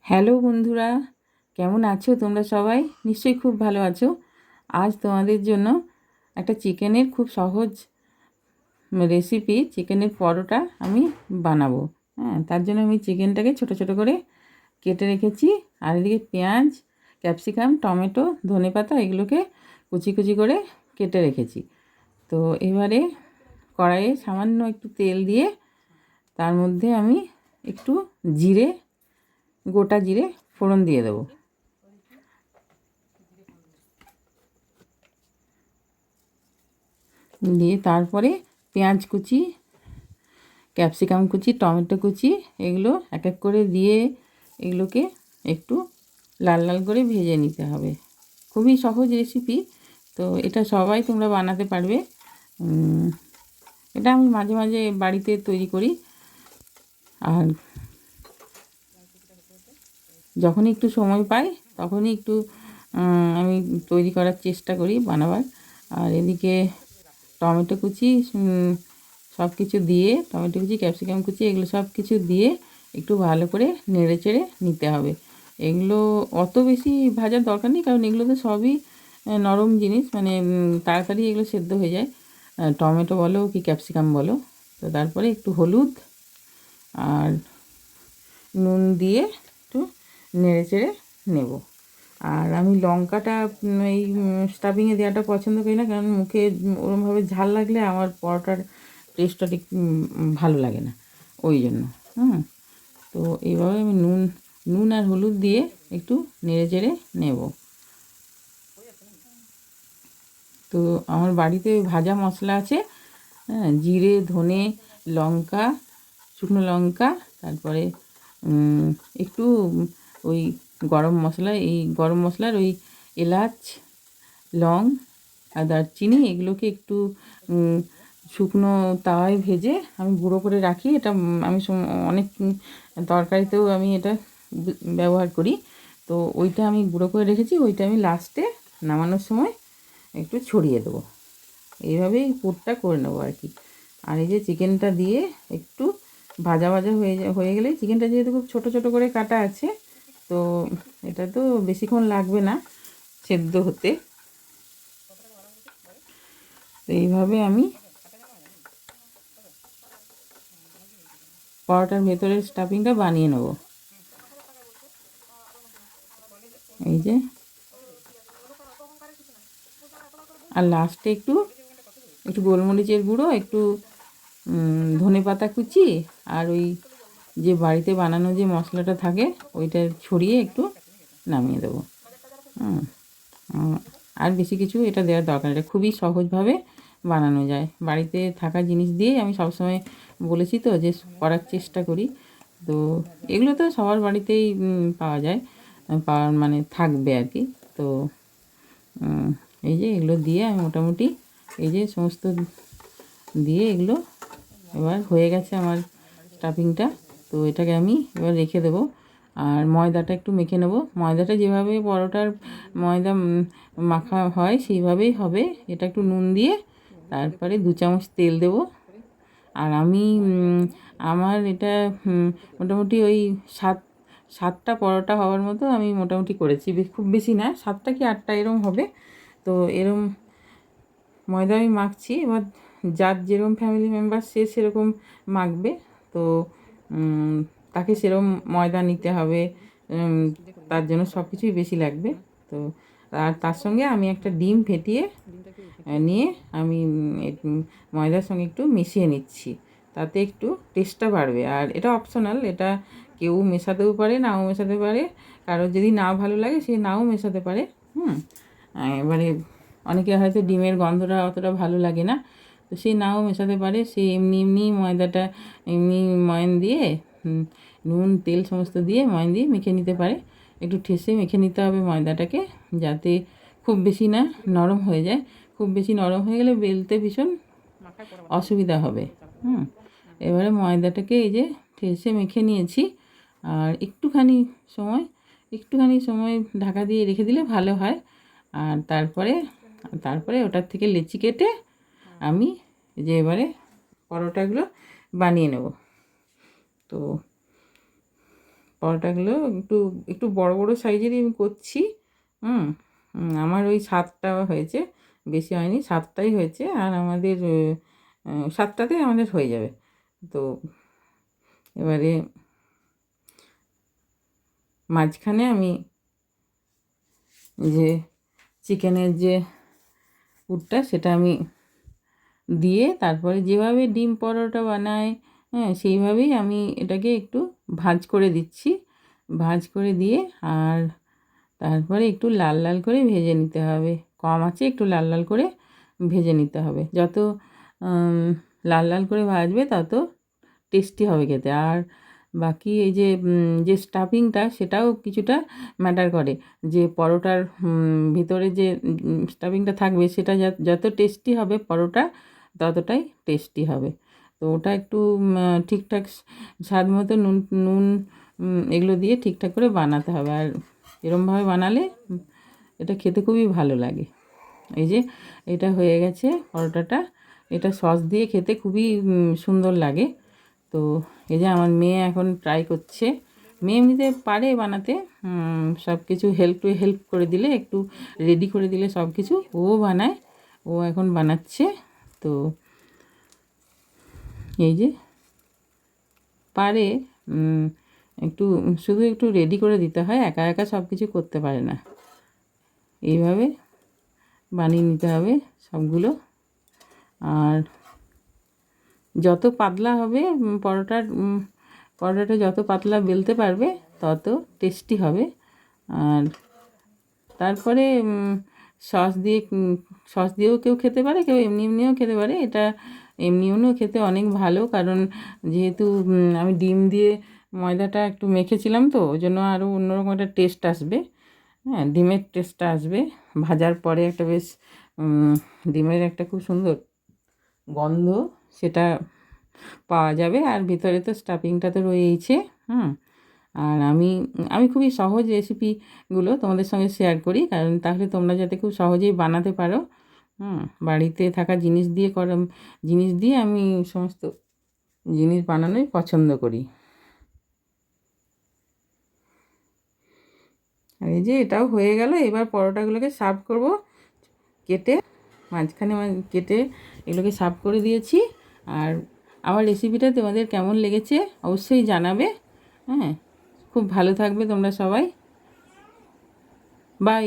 Hello বন্ধুরা, কেমন আছো তোমরা সবাই? নিশ্চয়ই খুব ভালো আছো। আজ তোমাদের জন্য একটা চিকেনের খুব সহজ রেসিপি, চিকেনের পরোটা আমি বানাবো। তার জন্য আমি চিকেনটাকে ছোট ছোট করে কেটে রেখেছি, আর এদিকে পেঁয়াজ, ক্যাপসিকাম, টমেটো, ধনেপাতা এগুলোকে কুচি কুচি করে কেটে রেখেছি। তো এবারে কড়াইয়ে সামান্য একটু তেল দিয়ে তার মধ্যে আমি একটু গোটা জিরে ফোড়ন দিয়ে দেবো। দিয়ে তারপরে পেঁয়াজ কুচি, ক্যাপসিকাম কুচি, টমেটো কুচি এগুলো এক এক করে দিয়ে এগুলোকে একটু লাল লাল করে ভেজে নিতে হবে। খুবই সহজ রেসিপি, তো এটা সবাই তোমরা বানাতে পারবে। এটা আমি মাঝে মাঝে বাড়িতে তৈরি করি, আর যখনই একটু সময় পাই তখনই একটু আমি তৈরি করার চেষ্টা করি বানাবার। আর এদিকে টমেটো কুচি সব কিছু দিয়ে, টমেটো কুচি, ক্যাপসিকাম কুচি এগুলো সব কিছু দিয়ে একটু ভালো করে নেড়ে চেড়ে নিতে হবে। এগুলো অত বেশি ভাজার দরকার নেই, কারণ এগুলো তো সবই নরম জিনিস, মানে তাড়াতাড়ি এগুলো সেদ্ধ হয়ে যায়, টমেটো বলো কি ক্যাপসিকাম বলো। তো তারপরে একটু হলুদ আর নুন দিয়ে একটু নেড়ে চেড়ে নেব। আর আমি লঙ্কাটা এই স্টাফিংয়ে দেওয়াটা পছন্দ করি না, কারণ মুখে ওরমভাবে ঝাল লাগলে আমার পরোটার টেস্টটা ঠিক ভালো লাগে না, ওই জন্য। তো এইভাবে আমি নুন আর হলুদ দিয়ে একটু নেড়ে চেড়ে নেব। তো আমার বাড়িতে ভাজা মশলা আছে, জিরে, ধনে, লঙ্কা, শুকনো লঙ্কা, তারপরে একটু ওই গরম মশলা, এই গরম মশলার ওই এলাচ, লং আর দারচিনি এগুলোকে একটু শুকনো তাওয়ায় ভেজে আমি গুঁড়ো করে রাখি। এটা আমি অনেক তরকারিতেও আমি এটা ব্যবহার করি। তো ওইটা আমি গুঁড়ো করে রেখেছি, ওইটা আমি লাস্টে নামানোর সময় একটু ছড়িয়ে দেবো। এইভাবেই পুরটা করে নেবো আর কি। আর এই যে চিকেনটা দিয়ে একটু ভাজা ভাজা হয়ে গেলে, চিকেনটা যেহেতু খুব ছোটো ছোটো করে কাটা আছে, তো এটা তো বেশিক্ষণ লাগবে না সেদ্ধ হতে। তো এইভাবে আমি পরোটার ভেতরের স্টাফিংটা বানিয়ে নেব। এই যে, আর লাস্টে একটু একটু গোলমরিচের গুঁড়ো, একটু ধনেপাতা কুচি, আর ওই যে বাড়িতে বানানো যে মশলাটা থাকে ওইটা ছড়িয়ে একটু নামিয়ে দেবো। আর বেশি কিছু এটা দেওয়ার দরকার নেই, এটা খুবই সহজভাবে বানানো যায়। বাড়িতে থাকা জিনিস দিয়েই আমি সবসময় বলেছি তো যে করার চেষ্টা করি। তো এগুলো তো সবার বাড়িতেই পাওয়া যায়, পাওয়ার মানে থাকবে আর কি। তো এই যে এগুলো দিয়ে আমি মোটামুটি এই যে সমস্ত দিয়ে এগুলো এবার হয়ে গেছে আমার স্টাফিংটা। তো এটাকে আমি এবার রেখে দেবো। আর ময়দাটা একটু মেখে নেব। ময়দাটা যেভাবে পরোটার ময়দা মাখা হয় সেইভাবেই হবে। এটা একটু নুন দিয়ে তারপরে 2 চামচ তেল দেবো। আর আমি আমার এটা মোটামুটি ওই 7টা পরোটা হওয়ার মতো আমি মোটামুটি করেছি, খুব বেশি না, 7টা কি 8টা এরম হবে। তো এরম ময়দা আমি মাখছি। এবার যার যেরকম ফ্যামিলি মেম্বার সে সেরকম মাখবে। তো তাকে সেরকম ময়দা নিতে হবে, তার জন্য সব কিছুই বেশি লাগবে। তো আর তার সঙ্গে আমি একটা ডিম ফেটিয়ে নিয়ে আমি ময়দার সঙ্গে একটু মিশিয়ে নিচ্ছি, তাতে একটু টেস্টটা বাড়বে। আর এটা অপশনাল, এটা কেউ মেশাতেও পারে, নাও মেশাতে পারে। কারোর যদি না ভালো লাগে সে নাও মেশাতে পারে। এবারে অনেকে হয়তো ডিমের গন্ধটা অতটা ভালো লাগে না, তো সে নাও মেশাতে পারে। সে এমনি এমনি ময়দাটা এমনি ময়ান দিয়ে নুন তেল সমস্ত দিয়ে ময়ান দিয়ে মেখে নিতে পারে। একটু ঠেসে মেখে নিতে হবে ময়দাটাকে, যাতে খুব বেশি না নরম হয়ে যায়। খুব বেশি নরম হয়ে গেলে বেলতে ভীষণ অসুবিধা হবে। এবারে ময়দাটাকে এই যে ঠেসে মেখে নিয়েছি। আর একটুখানি সময় ঢাকা দিয়ে রেখে দিলে ভালো হয়। আর তারপরে ওটার থেকে লেচি কেটে আমি যে এবারে পরোটাগুলো বানিয়ে নেব। তো পরোটাগুলো একটু একটু বড় বড় সাইজেরই আমি করছি। আমার ওই 7টা হয়েছে, বেশি হয়নি, 7টাই হয়েছে। আর আমাদের 7টাতে আমাদের হয়ে যাবে। তো এবারে মাঝখানে আমি যে চিকেনের যে পুরটা সেটা আমি দিয়ে তারপরে যেভাবে ডিম পরোটা বানায় সেইভাবেই আমি এটাকে একটু ভাঁজ করে দিচ্ছি। ভাঁজ করে দিয়ে আর তারপরে একটু লাল লাল করে ভেজে নিতে হবে। কম আঁচে একটু লাল লাল করে ভেজে নিতে হবে। যত লাল লাল করে ভাজবে তত টেস্টি হবে খেতে। আর বাকি এই যে যে স্টাফিংটা সেটাও কিছুটা ম্যাটার করে, যে পরোটার ভিতরে যে স্টাফিংটা থাকবে সেটা যত টেস্টি হবে পরোটা ততটাই টেস্টি হবে। তো ওটা একটু ঠিকঠাক স্বাদ মতো নুন নুন এগুলো দিয়ে ঠিকঠাক করে বানাতে হবে। আর এরমভাবে বানালে এটা খেতে খুবই ভালো লাগে। এই যে এটা হয়ে গেছে পরোটাটা, এটা সস দিয়ে খেতে খুবই সুন্দর লাগে। তো এই যে আমার মেয়ে এখন ট্রাই করছে। মেয়ে এমনিতে পারে বানাতে, সব কিছু হেল্প করে দিলে, একটু রেডি করে দিলে সব কিছু ও বানায়। ও এখন বানাচ্ছে। তো এই যে পারে, শুধু একটু রেডি করে দিতে হয়, একা একা সব কিছু করতে পারে না। এইভাবে বানিয়ে নিতে হবে সবগুলো। আর যত পাতলা হবে পরোটাটা যত পাতলা বেলতে পারবে তত টেস্টি হবে। আর তারপরে সস দিয়েও কেউ খেতে পারে, কেউ এমনিও খেতে পারে। এটা এমনিও খেতে অনেক ভালো, কারণ যেহেতু আমি ডিম দিয়ে ময়দাটা একটু মেখেছিলাম, তো ওই জন্য আরও অন্যরকম একটা টেস্ট আসবে। ডিমের টেস্টটা আসবে ভাজার পরে, একটা বেশ ডিমের একটা খুব সুন্দর গন্ধ সেটা পাওয়া যাবে। আর ভিতরে তো স্টাফিংটা তো রয়েইছে। আর আমি খুবই সহজ রেসিপিগুলো তোমাদের সঙ্গে শেয়ার করি, কারণ তাহলে তোমরা যাতে খুব সহজেই বানাতে পারো। বাড়িতে থাকা জিনিস দিয়ে আমি সমস্ত জিনিস বানানোই পছন্দ করি। আর এই যে এটাও হয়ে গেল। এবার পরোটাগুলোকে সার্ভ করব। মাঝখানে কেটে এগুলোকে সার্ভ করে দিয়েছি। আর আমার রেসিপিটা তোমাদের কেমন লেগেছে অবশ্যই জানাবে। খুব ভালো থাকবে তোমরা সবাই। বাই।